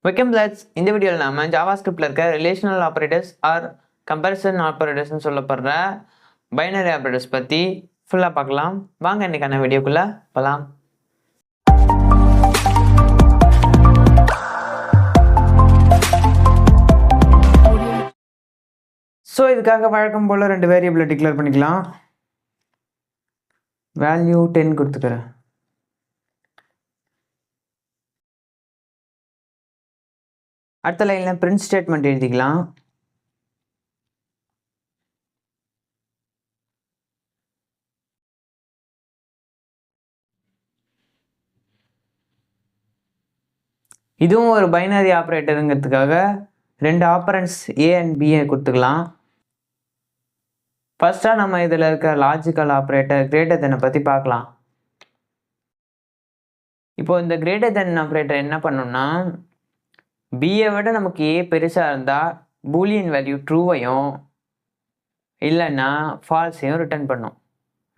Welcome plots. இந்த வீடியோவில் நாம ஜாவாஸ்கிரிப்டில் இருக்க ரிலேஷனல் ஆப்ரேட்டர்ஸ் ஆர் கம்பேரிசன் ஆப்ரேட்டர்ஸ்னு சொல்லப்படுற பைனரி ஆப்ரேட்டர்ஸ் பற்றி ஃபுல்லாக பார்க்கலாம். வாங்க இன்னைக்கான வீடியோக்குள்ளே போகலாம். ஸோ இதுக்காக வழக்கம் போல் 2 வேரியபிளை டிக்ளேர் பண்ணிக்கலாம். வேல்யூ 10 கொடுத்துக்கிறேன். அடுத்த லைனில் பிரிண்ட் ஸ்டேட்மெண்ட் எழுதிக்கலாம். இதுவும் ஒரு பைனரி ஆப்ரேட்டருங்கிறதுக்காக 2 ஆப்பரண்ட்ஸ் ஏ அண்ட் பியை கொடுத்துக்கலாம். ஃபர்ஸ்ட்டாக நம்ம இதில் இருக்க லாஜிக்கல் ஆப்ரேட்டர் கிரேட்டர் தெனை பற்றி பார்க்கலாம். இப்போ இந்த கிரேட்டர் தென் ஆப்ரேட்டர் என்ன பண்ணணும்னா, பியை விட நமக்கு ஏ பெருசாக இருந்தால் பூலியன் வேல்யூ ட்ரூவையும் இல்லைன்னா ஃபால்ஸையும் ரிட்டர்ன் பண்ணும்.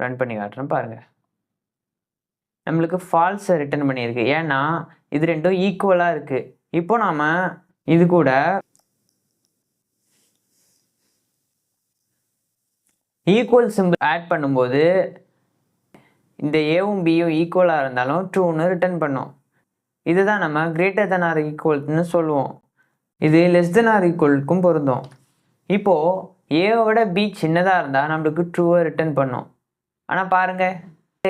ரன் பண்ணி காட்டுறேன் பாருங்கள். நம்மளுக்கு ஃபால்ஸை ரிட்டர்ன் பண்ணியிருக்கு, ஏன்னா இது ரெண்டும் ஈக்குவலாக இருக்குது. இப்போ நாம் இது கூட ஈக்குவல் சிம்பிள் ஆட் பண்ணும்போது இந்த ஏவும் பியும் ஈக்குவலாக இருந்தாலும் ட்ரூன்னு ரிட்டர்ன் பண்ணும். இதுதான் நம்ம கிரேட்டர் தென் ஆர் ஈக்குவல்னு சொல்லுவோம். இது லெஸ் தென் ஆர் ஈக்குவலுக்கும் பொருந்தும். இப்போது ஏவை விட பி சின்னதாக இருந்தால் நம்மளுக்கு ட்ரூவை ரிட்டர்ன் பண்ணும். ஆனால் பாருங்கள்,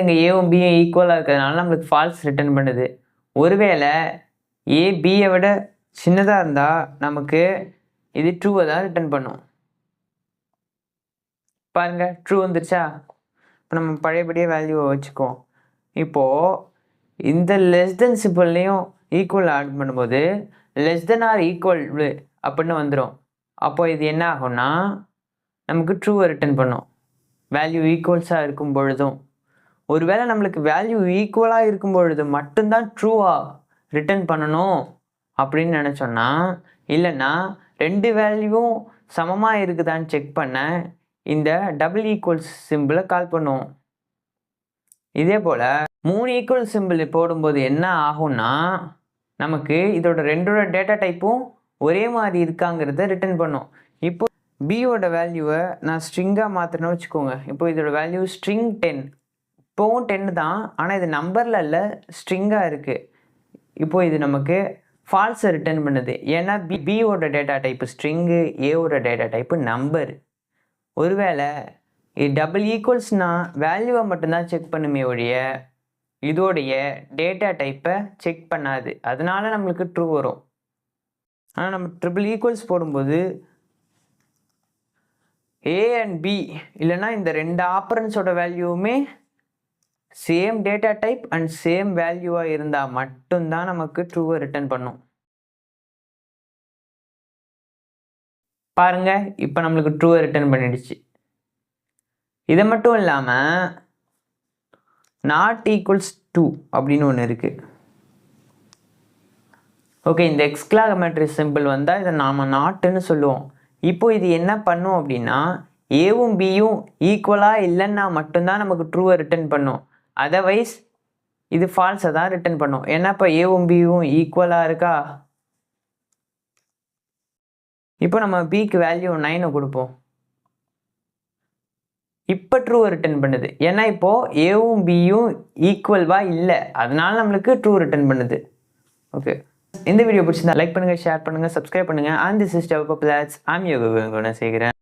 இங்கே ஏவும் பியும் ஈக்குவலாக இருக்கிறதுனால நம்மளுக்கு ஃபால்ஸ் ரிட்டர்ன் பண்ணுது. ஒருவேளை ஏ பியை விட சின்னதாக இருந்தால் நமக்கு இது ட்ரூவை தான் ரிட்டர்ன் பண்ணும். பாருங்கள், ட்ரூ வந்துருச்சா? இப்போ நம்ம பழையபடியே வேல்யூவை வச்சுக்குவோம். இப்போது இந்த லெஸ் தென் சிம்பிள்லையும் ஈக்குவல் ஆட் பண்ணும்போது லெஸ் தென் ஆர் ஈக்குவல் அப்படின்னு வந்துடும். அப்போ இது என்ன ஆகும்னா நமக்கு ட்ரூவை ரிட்டர்ன் பண்ணும், வேல்யூ ஈக்குவல்ஸாக இருக்கும் பொழுதும். ஒருவேளை நம்மளுக்கு வேல்யூ ஈக்குவலாக இருக்கும் பொழுது மட்டும்தான் ட்ரூவாக ரிட்டர்ன் பண்ணணும் அப்படின்னு நினச்சோன்னா, இல்லைன்னா 2 வேல்யூவும் சமமாக இருக்குதான்னு செக் பண்ண இந்த டபுள் ஈக்குவல்ஸ் சிம்பிளை கால் பண்ணுவோம். இதே போல் 3 ஈக்குவல் சிம்பிள் போடும்போது என்ன ஆகும்னா நமக்கு இதோட 2 டேட்டா டைப்பும் ஒரே மாதிரி இருக்காங்கிறத ரிட்டர்ன் பண்ணும். இப்போ பியோட வேல்யூவை நான் ஸ்ட்ரிங்காக மாற்றினேன்னு வச்சுக்கோங்க. இப்போ இதோட வேல்யூ ஸ்ட்ரிங் 10. இப்போவும் 10 தான், ஆனால் இது நம்பரில் இல்லை, ஸ்ட்ரிங்காக இருக்குது. இப்போது இது நமக்கு ஃபால்ஸை ரிட்டர்ன் பண்ணுது, ஏன்னா பியோட டேட்டா டைப்பு ஸ்ட்ரிங்கு, ஏவோட டேட்டா டைப்பு நம்பர். ஒருவேளை இது டபுள் ஈக்குவல்ஸ்னால் வேல்யூவை மட்டும்தான் செக் பண்ணுமே ஒழிய இதோடைய டேட்டா டைப்பை செக் பண்ணாது. அதனால நம்மளுக்கு ட்ரூ வரும். ஆனால் நம்ம ட்ரிபிள் ஈக்குவல்ஸ் போடும்போது ஏ அண்ட் பி இல்லைன்னா இந்த 2 ஆப்பரன்ஸோட வேல்யூவுமே same data type and same வேல்யூவாக இருந்தால் மட்டும்தான் நமக்கு ட்ரூவை ரிட்டர்ன் பண்ணும். பாருங்க, இப்போ நம்மளுக்கு ட்ரூவை ரிட்டர்ன் பண்ணிடுச்சு. இதை மட்டும் இல்லாமல் நாட் ஈக்குவல்ஸ் 2 அப்படின்னு ஒன்று இருக்குது. ஓகே, இந்த எக்ஸ்க்ளாமேட்டரி சிம்பிள் வந்தால் இதை நாம் நாட்டுன்னு சொல்லுவோம். இப்போ இது என்ன பண்ணும் அப்படின்னா, ஏவும் பியும் ஈக்குவலாக இல்லைன்னா மட்டும்தான் நமக்கு ட்ரூவை ரிட்டர்ன் பண்ணும். அதர்வைஸ் இது ஃபால்ஸை தான் ரிட்டர்ன் பண்ணும். ஏன்னா இப்போ ஏவும் பியும் ஈக்குவலாக இருக்கா. இப்போ நம்ம பிக்கு வேல்யூ 9 கொடுப்போம். இப்போ ட்ரூவை ரிட்டர்ன் பண்ணுது, ஏன்னா இப்போது ஏவும் பியும் ஈக்குவல்வாக இல்லை, அதனால நம்மளுக்கு ட்ரூ ரிட்டர்ன் பண்ணுது. ஓகே, இந்த வீடியோ பிடிச்சிருந்தா லைக் பண்ணுங்கள், ஷேர் பண்ணுங்கள், சப்ஸ்கிரைப் பண்ணுங்கள். And this is Java plots. ஐம் யோகா செய்கிறேன்.